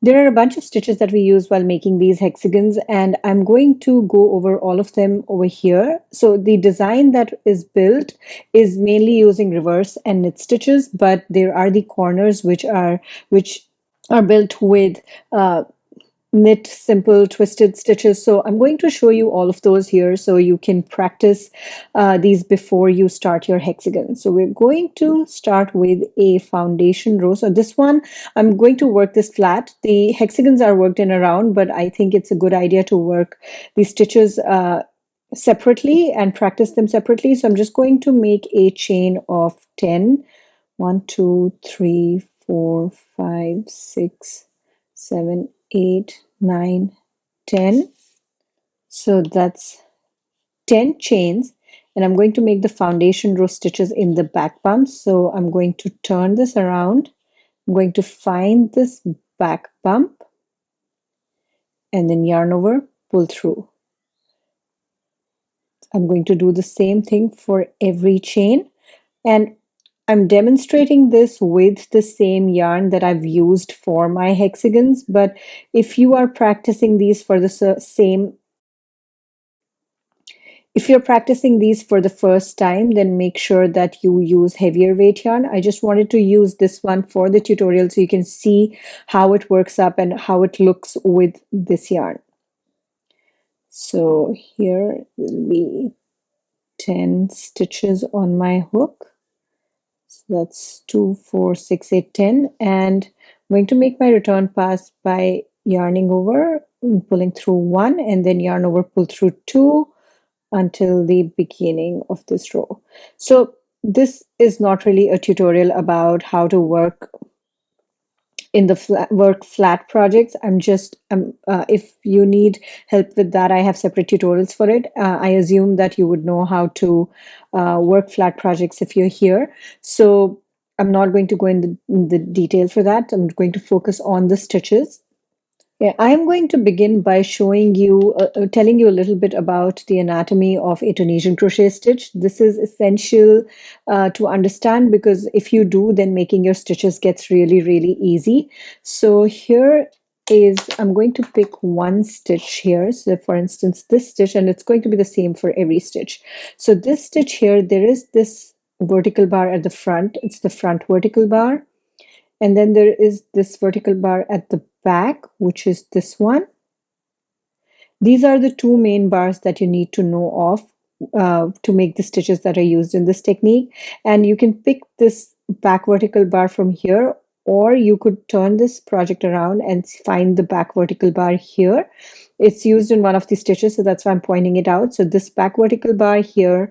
There are a bunch of stitches that we use while making these hexagons, and I'm going to go over all of them over here. So the design that is built is mainly using reverse and knit stitches, but there are the corners which are built with knit simple twisted stitches. So I'm going to show you all of those here so you can practice these before you start your hexagon. So we're going to start with a foundation row. So this one, I'm going to work this flat. The hexagons are worked in a round, but I think it's a good idea to work these stitches separately and practice them separately. So I'm just going to make a chain of 10. 1, 2, 3, 4, 5, 6, 7, 8, 9, 10. So that's 10 chains, and I'm going to make the foundation row stitches in the back bumps. So I'm going to turn this around. I'm going to find this back bump and then yarn over, pull through. I'm going to do the same thing for every chain, and I'm demonstrating this with the same yarn that I've used for my hexagons, but if you are practicing these for the if you're practicing these for the first time, then make sure that you use heavier weight yarn. I just wanted to use this one for the tutorial so you can see how it works up and how it looks with this yarn. So here will be 10 stitches on my hook. So that's 2, 4, 6, 8, 10, and I'm going to make my return pass by yarning over, pulling through 1, and then yarn over, pull through 2 until the beginning of this row. So this is not really a tutorial about how to work in the flat projects. If you need help with that, I have separate tutorials for it. I assume that you would know how to work flat projects if you're here. So I'm not going to go in the detail for that. I'm going to focus on the stitches. Yeah, I'm going to begin by showing you, telling you a little bit about the anatomy of a Tunisian crochet stitch. This is essential to understand, because if you do, then making your stitches gets really, really easy. So here is, I'm going to pick one stitch here. So for instance, this stitch, and it's going to be the same for every stitch. So this stitch here, there is this vertical bar at the front. It's the front vertical bar. And then there is this vertical bar at the back, which is this one. These are the two main bars that you need to know of to make the stitches that are used in this technique. And you can pick this back vertical bar from here, or you could turn this project around and find the back vertical bar here. It's used in one of the stitches, so that's why I'm pointing it out. So this back vertical bar here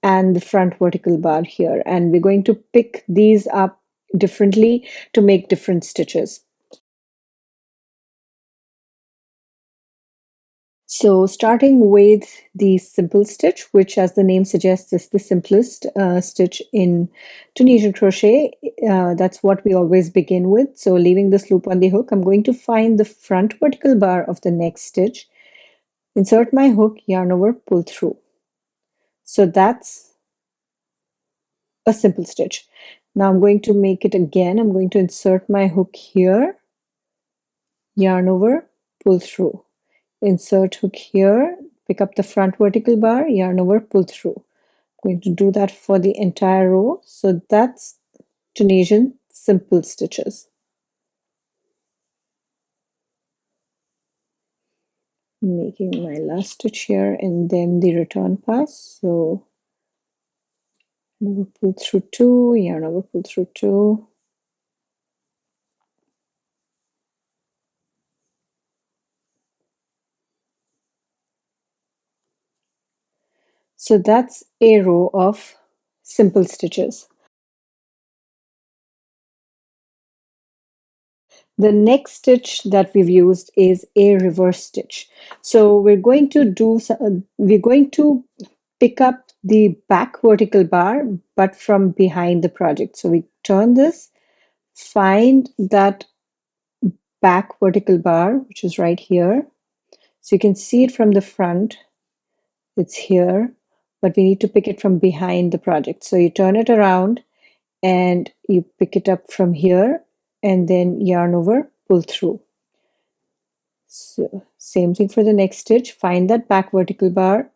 and the front vertical bar here. And we're going to pick these up differently to make different stitches. So starting with the simple stitch, which as the name suggests is the simplest stitch in Tunisian crochet, that's what we always begin with. So leaving this loop on the hook, I'm going to find the front vertical bar of the next stitch, insert my hook, yarn over, pull through. So that's a simple stitch. Now I'm going to make it again. I'm going to insert my hook here, yarn over, pull through. Insert hook here, pick up the front vertical bar, yarn over, pull through. I'm going to do that for the entire row. So that's Tunisian simple stitches. Making my last stitch here and then the return pass. So pull through 2, yarn over, pull through 2. So that's a row of simple stitches. The next stitch that we've used is a reverse stitch. So we're going to pick up the back vertical bar, but from behind the project. So we turn this, find that back vertical bar, which is right here. So you can see it from the front. It's here, but we need to pick it from behind the project. So you turn it around and you pick it up from here and then yarn over, pull through. So same thing for the next stitch. Find that back vertical bar,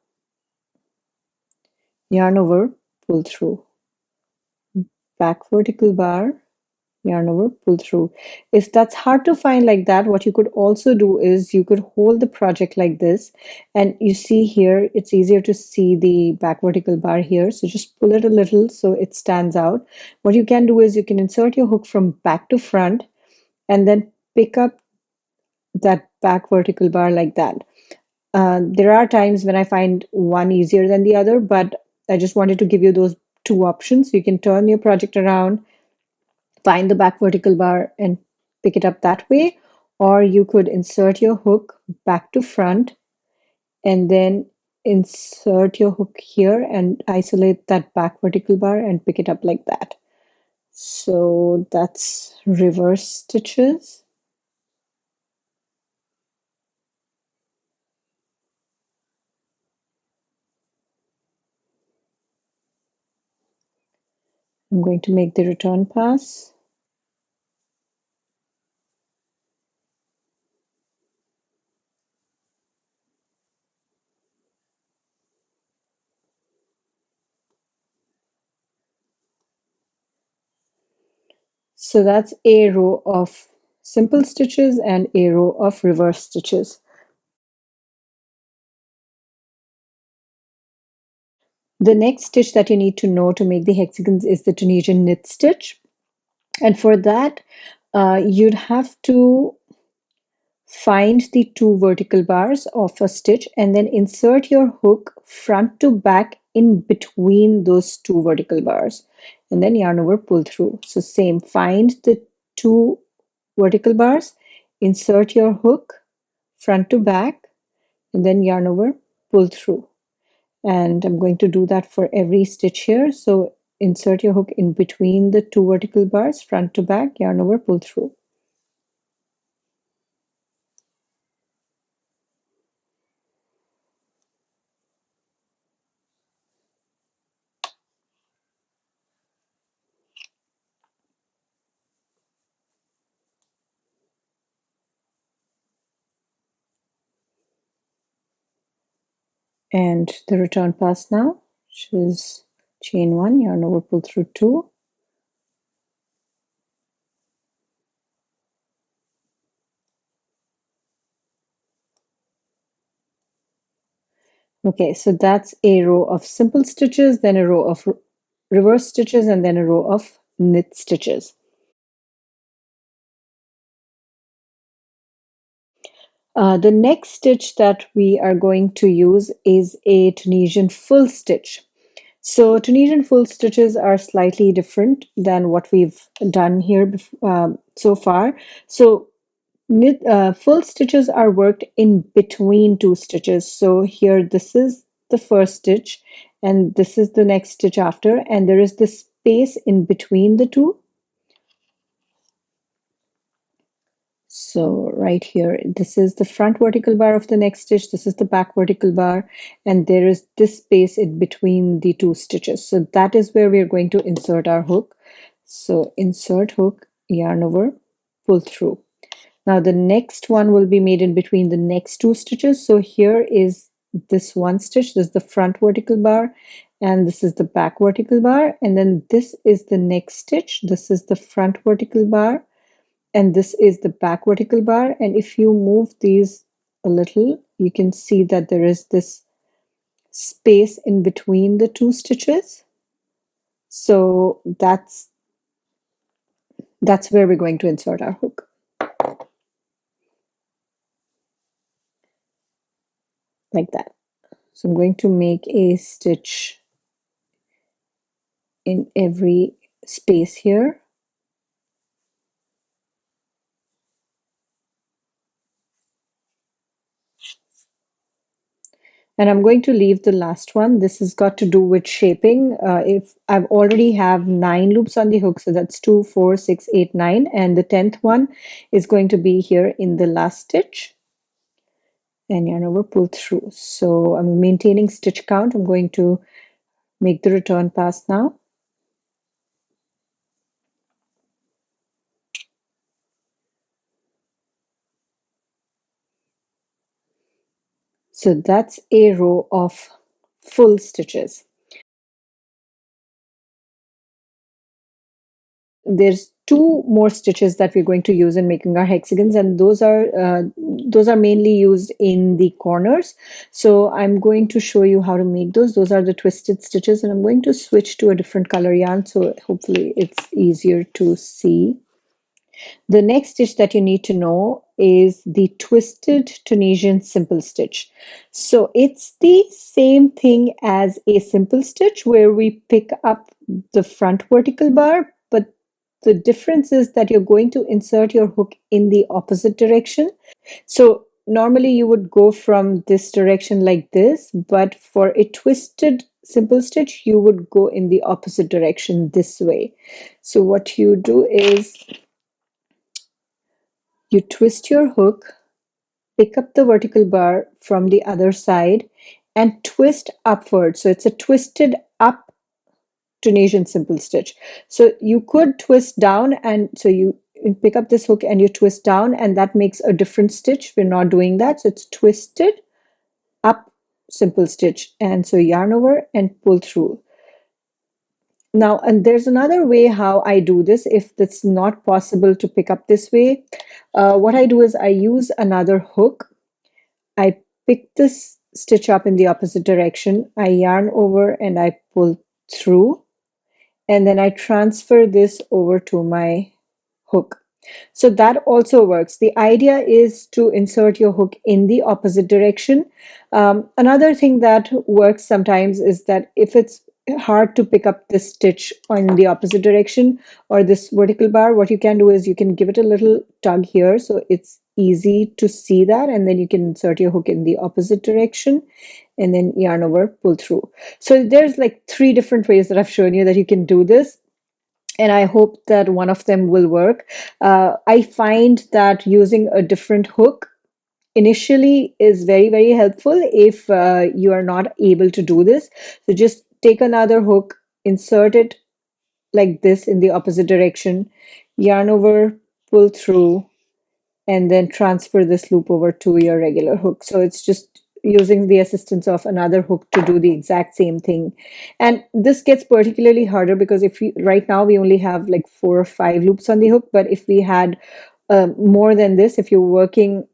yarn over, pull through. Back vertical bar, yarn over, pull through. If that's hard to find like that, what you could also do is you could hold the project like this, and you see here, it's easier to see the back vertical bar here. So just pull it a little so it stands out. What you can do is you can insert your hook from back to front and then pick up that back vertical bar like that. There are times when I find one easier than the other, but I just wanted to give you those two options. You can turn your project around, find the back vertical bar and pick it up that way, or you could insert your hook back to front and then insert your hook here and isolate that back vertical bar and pick it up like that. So that's reverse stitches. I'm going to make the return pass. So that's a row of simple stitches and a row of reverse stitches. The next stitch that you need to know to make the hexagons is the Tunisian knit stitch. And for that, you'd have to find the two vertical bars of a stitch and then insert your hook front to back in between those two vertical bars and then yarn over, pull through. So same, find the two vertical bars, insert your hook front to back and then yarn over, pull through. And I'm going to do that for every stitch here. So insert your hook in between the two vertical bars, front to back, yarn over, pull through. And the return pass now, which is chain one, yarn over, pull through two. Okay, so that's a row of simple stitches, then a row of reverse stitches, and then a row of knit stitches. The next stitch that we are going to use is a Tunisian full stitch. So Tunisian full stitches are slightly different than what we've done here so far. So full stitches are worked in between two stitches. So here, this is the first stitch, and this is the next stitch after, and there is this space in between the two. So right here, this is the front vertical bar of the next stitch, this is the back vertical bar, and there is this space in between the two stitches. So that is where we are going to insert our hook. So insert hook, yarn over, pull through. Now the next one will be made in between the next two stitches. So here is this one stitch, this is the front vertical bar, and this is the back vertical bar, and then this is the next stitch, this is the front vertical bar, and this is the back vertical bar. And if you move these a little, you can see that there is this space in between the two stitches. So that's where we're going to insert our hook. Like that. So I'm going to make a stitch in every space here. And I'm going to leave the last one. This has got to do with shaping. If I've already have 9 loops on the hook, so that's 2, 4, 6, 8, 9, and the 10th one is going to be here in the last stitch. And yarn over, pull through. So I'm maintaining stitch count. I'm going to make the return pass now. So that's a row of full stitches. There's two more stitches that we're going to use in making our hexagons, and those are mainly used in the corners. So I'm going to show you how to make those. Those are the twisted stitches, and I'm going to switch to a different color yarn, so hopefully it's easier to see. The next stitch that you need to know is the twisted Tunisian simple stitch. So it's the same thing as a simple stitch where we pick up the front vertical bar, but the difference is that you're going to insert your hook in the opposite direction. So normally you would go from this direction like this, but for a twisted simple stitch, you would go in the opposite direction this way. So what you do is you twist your hook, pick up the vertical bar from the other side, and twist upward. So it's a twisted up Tunisian simple stitch. So you could twist down, and so you pick up this hook and you twist down, and that makes a different stitch. We're not doing that. So it's twisted up simple stitch. And so yarn over and pull through. Now, and there's another way how I do this if it's not possible to pick up this way. What I do is I use another hook. I pick this stitch up in the opposite direction. I yarn over and I pull through, and then I transfer this over to my hook. So that also works. The idea is to insert your hook in the opposite direction. Another thing that works sometimes is that if it's hard to pick up this stitch in the opposite direction or this vertical bar, what you can do is you can give it a little tug here so it's easy to see that, and then you can insert your hook in the opposite direction and then yarn over, pull through. So there's like 3 different ways that I've shown you that you can do this, and I hope that one of them will work. I find that using a different hook initially is very, very helpful if you are not able to do this. So just take another hook, insert it like this in the opposite direction, yarn over, pull through, and then transfer this loop over to your regular hook. So it's just using the assistance of another hook to do the exact same thing. And this gets particularly harder because if we right now we only have like 4 or 5 loops on the hook, but if we had more than this, if you're working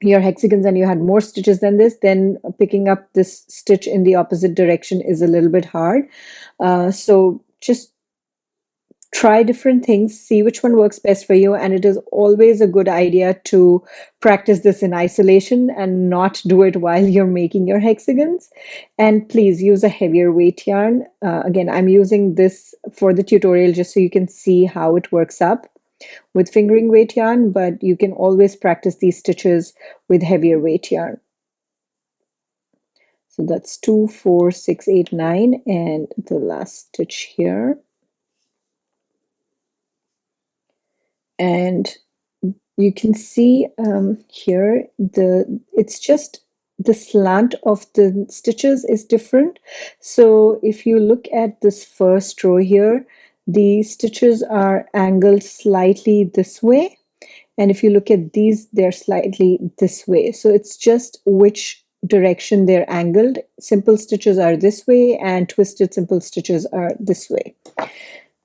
your hexagons and you had more stitches than this, then picking up this stitch in the opposite direction is a little bit hard. So just try different things, see which one works best for you, and it is always a good idea to practice this in isolation and not do it while you're making your hexagons. And please use a heavier weight yarn. Again, I'm using this for the tutorial just so you can see how it works up with fingering weight yarn, but you can always practice these stitches with heavier weight yarn. So that's 2, 4, 6, 8, 9, and the last stitch here. And you can see here it's just the slant of the stitches is different. So if you look at this first row here, the stitches are angled slightly this way, and if you look at these, they're slightly this way. So it's just which direction they're angled. Simple stitches are this way and twisted simple stitches are this way.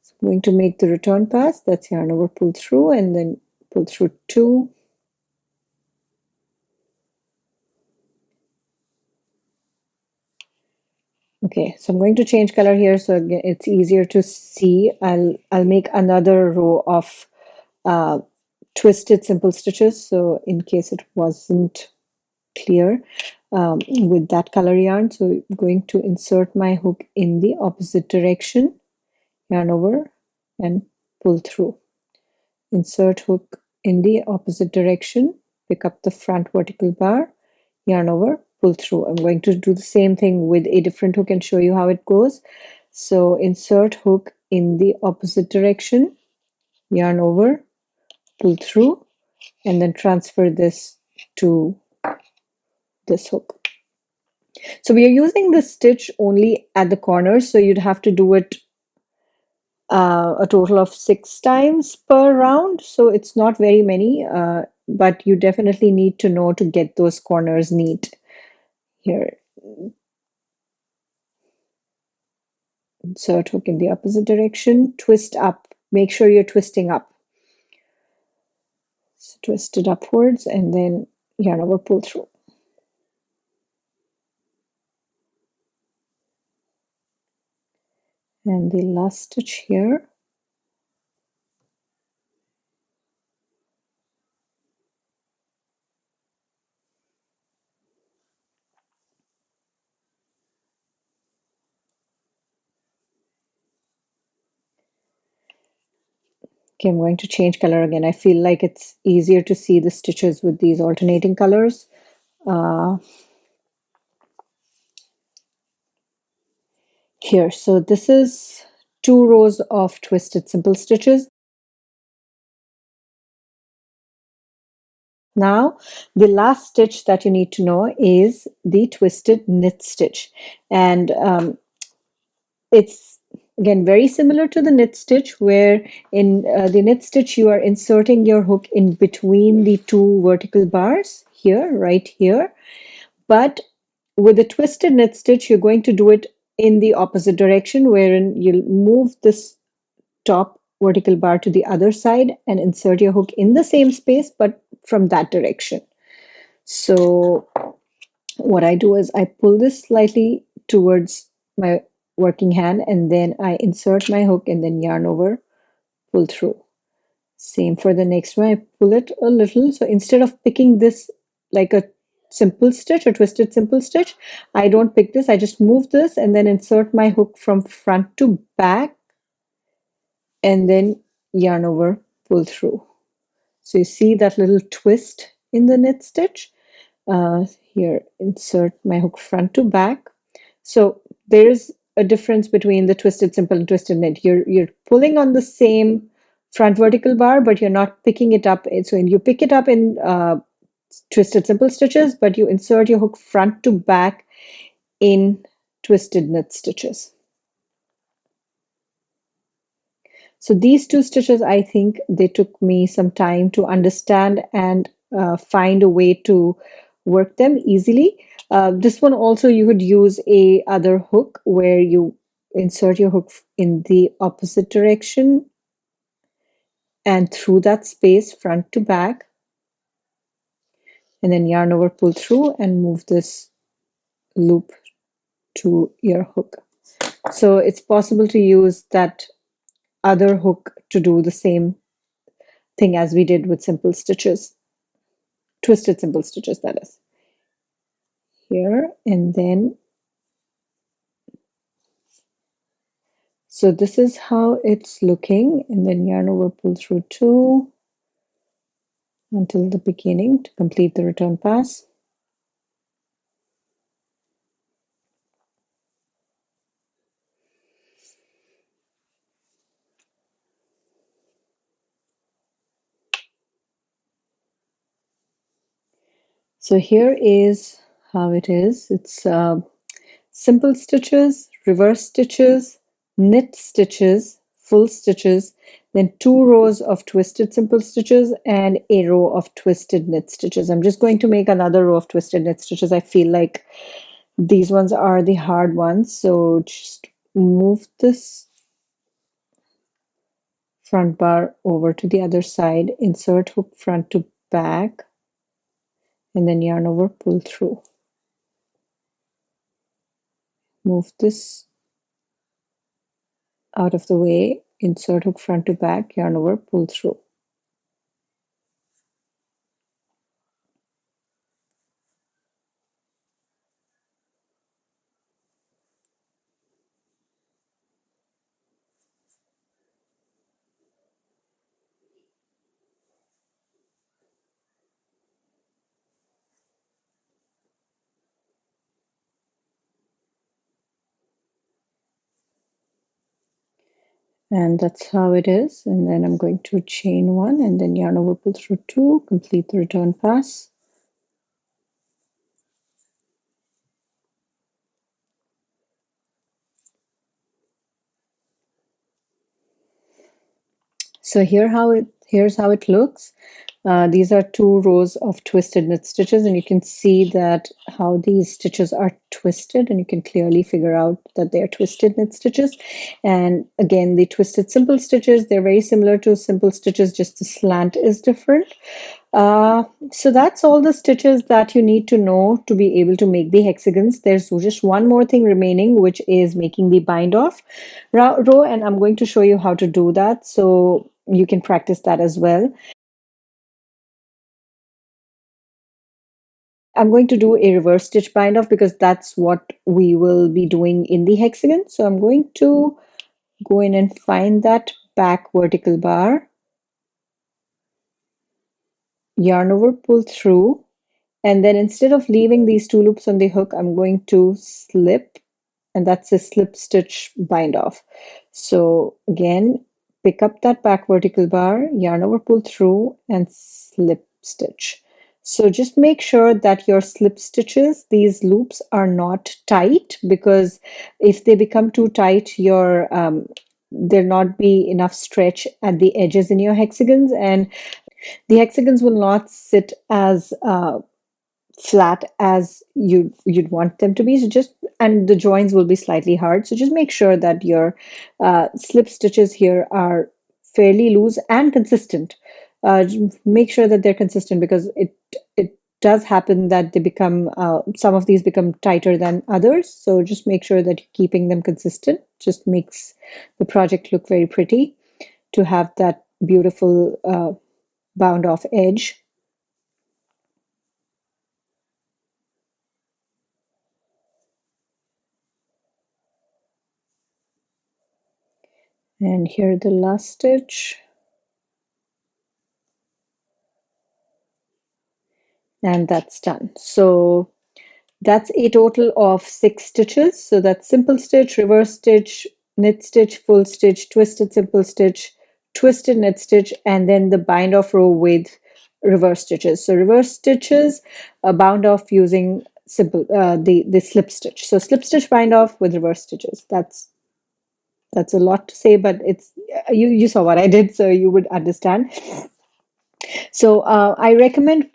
So I'm going to make the return pass. That's yarn over, pull through, and then pull through 2. Okay, so I'm going to change color here so again it's easier to see. I'll make another row of twisted simple stitches, so in case it wasn't clear with that color yarn. So I'm going to insert my hook in the opposite direction, yarn over and pull through. Insert hook in the opposite direction, pick up the front vertical bar, yarn over, pull through. I'm going to do the same thing with a different hook and show you how it goes. So insert hook in the opposite direction, yarn over, pull through, and then transfer this to this hook. So we are using the stitch only at the corners, so you'd have to do it a total of 6 times per round. So it's not very many, but you definitely need to know to get those corners neat. Here, insert hook in the opposite direction, twist up. Make sure you're twisting up. So twist it upwards and then yarn over, pull through. And the last stitch here. Okay, I'm going to change color again. I feel like it's easier to see the stitches with these alternating colors. Here, so this is 2 rows of twisted simple stitches. Now, the last stitch that you need to know is the twisted knit stitch. And it's again very similar to the knit stitch, where in the knit stitch you are inserting your hook in between the 2 vertical bars here, right here. But with the twisted knit stitch, you're going to do it in the opposite direction, wherein you'll move this top vertical bar to the other side and insert your hook in the same space, but from that direction. So what I do is I pull this slightly towards my working hand, and then I insert my hook and then yarn over, pull through. Same for the next one. I pull it a little. So instead of picking this like a simple stitch or twisted simple stitch, I don't pick this. I just move this and then insert my hook from front to back and then yarn over, pull through. So you see that little twist in the knit stitch. Here, insert my hook front to back. So there's a difference between the twisted simple and twisted knit. You're pulling on the same front vertical bar, but you're not picking it up. So you pick it up in twisted simple stitches, but you insert your hook front to back in twisted knit stitches. So these 2 stitches, I think they took me some time to understand and find a way to work them easily. This one also, you could use a other hook where you insert your hook in the opposite direction and through that space front to back, and then yarn over, pull through, and move this loop to your hook. So it's possible to use that other hook to do the same thing as we did with simple stitches, twisted simple stitches, that is. Here, and then so this is how it's looking, and then yarn over, pull through 2 until the beginning to complete the return pass. So here is how it is. It's simple stitches, reverse stitches, knit stitches, full stitches, then 2 rows of twisted simple stitches and a row of twisted knit stitches. I'm just going to make another row of twisted knit stitches. I feel like these ones are the hard ones. So just move this front bar over to the other side, insert hook front to back, and then yarn over, pull through. Move this out of the way, insert hook front to back, yarn over, pull through. And that's how it is. And then I'm going to chain 1 and then yarn over, pull through 2, complete the return pass. So here's how it looks. These are two rows of twisted knit stitches, and you can see that how these stitches are twisted, and you can clearly figure out that they are twisted knit stitches. And again, the twisted simple stitches, they're very similar to simple stitches, just the slant is different. So that's all the stitches that you need to know to be able to make the hexagons. There's just one more thing remaining, which is making the bind off row, and I'm going to show you how to do that so you can practice that as well. I'm going to do a reverse stitch bind off because that's what we will be doing in the hexagon. So I'm going to go in and find that back vertical bar, yarn over, pull through, and then instead of leaving these two loops on the hook, I'm going to slip, and that's a slip stitch bind off. So again, pick up that back vertical bar, yarn over, pull through, and slip stitch. So just make sure that your slip stitches, these loops, are not tight, because if they become too tight, there'll not be enough stretch at the edges in your hexagons, and the hexagons will not sit as flat as you'd want them to be. So just, and the joins will be slightly hard. So just make sure that your slip stitches here are fairly loose and consistent. Make sure that they're consistent, because it does happen that they become some of these become tighter than others. So just make sure that keeping them consistent just makes the project look very pretty, to have that beautiful bound off edge. And here the last stitch. And that's done. So that's a total of 6 stitches. So that's simple stitch, reverse stitch, knit stitch, full stitch, twisted simple stitch, twisted knit stitch, and then the bind off row with reverse stitches. So reverse stitches bound off using simple the slip stitch. So slip stitch bind off with reverse stitches. That's a lot to say, but it's you saw what I did, so you would understand. So I recommend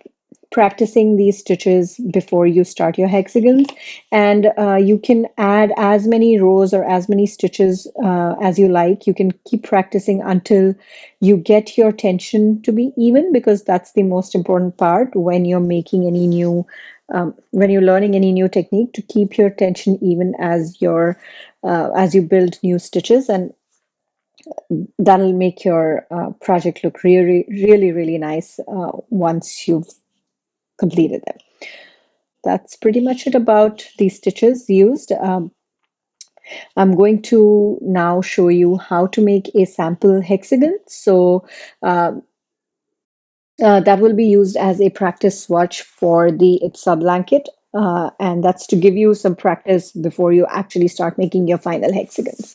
practicing these stitches before you start your hexagons, and you can add as many rows or as many stitches as you like. You can keep practicing until you get your tension to be even, because that's the most important part when you're making any new when you're learning any new technique, to keep your tension even as you build new stitches, and that'll make your project look really, really, really nice once you've completed them. That's pretty much it about these stitches used. I'm going to now show you how to make a sample hexagon. So that will be used as a practice swatch for the Ipsa blanket. And that's to give you some practice before you actually start making your final hexagons.